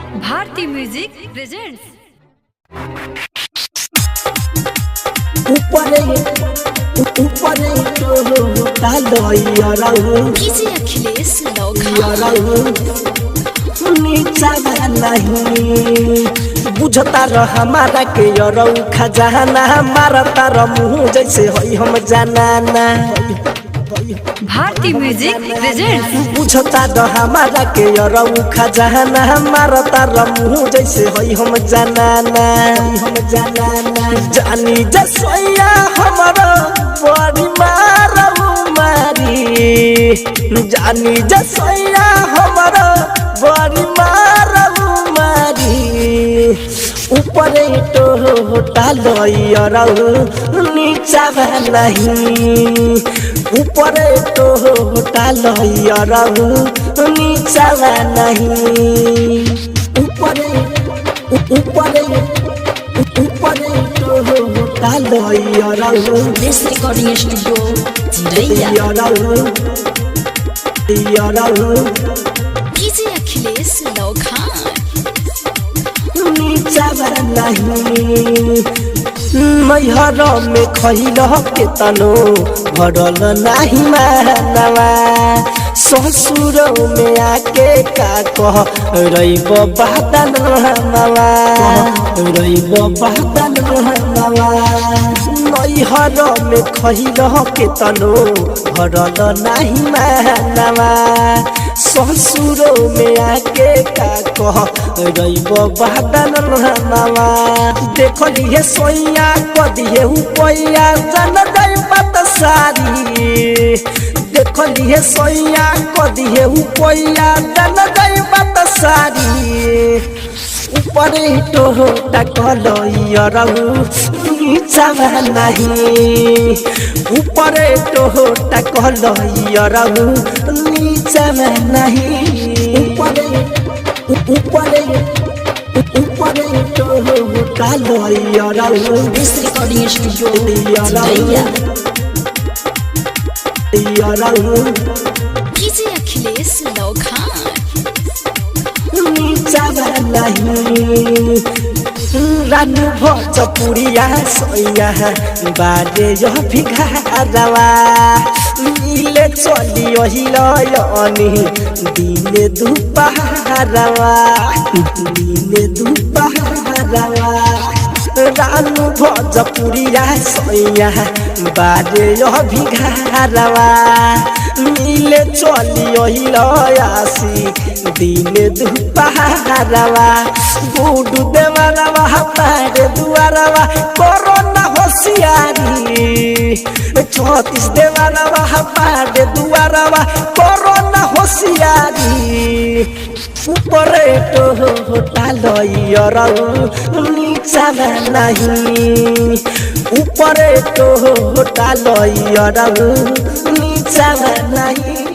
भारती music presents. ऊपर ऊपर DJ Akhilesh नीचा नहीं बुझता र हमारा के यरौ खजाना मारता र मुँह जैसे होई हम जाना। भारती म्यूजिक प्रेजेंट्स। बुझता र हमारा के यरौ खजाना मारता र मुँह जैसे होई हम जाना। जानी जसैया हमारा बड़ी मारऊ मारी जानी जसैया हमारा बड़ी मारऊ मारी ऊपर टालो नीचा नहीं ऊपर टालो नीचा नहीं ऊपर ऊपर ऊपर टालो रिकॉर्डिंग स्टूडियो चिरैया। डीजे अखिलेश नीचा नहीं मैहर में खैल के तनो भरल नहीं मानवा ससुर में आके का कह रईब बादन मावा रईब बादन मावा मैहर में खैल के तनो भरल नहीं मानवा ससुर में आके का कह रईब बादन मावा देख लिए सोइया कदिए उपैया जन गई बात सारी देख लिए सोइया कदिए उपैया जन गई बात सारी ऊपर टकल नीचा नहीं ऊपर टकल नीचा नहीं ऊपर ऊपर ऊपर रिकॉर्डिंग स्टूडियो चिरैया। डीजे अखिलेश नीचा नहीं रानू भोजपुरिया सोया बारे यह भिखारवा मिले चलियो हिलयनी दिने दुपहरवा दिने दुपहरवा रानू भोजपुरिया सोया बारे यह भिखारवा मिले चलियो हिलयासी दिने दुपहरवा गुडू देवरवा हमारे दुआरवा कोरोना होशियारी 34 देवरवा हमारे दुआरवा कोरोना होशियारी ऊपर टालो नीचा नहीं ऊपर टालो नीचा नहीं।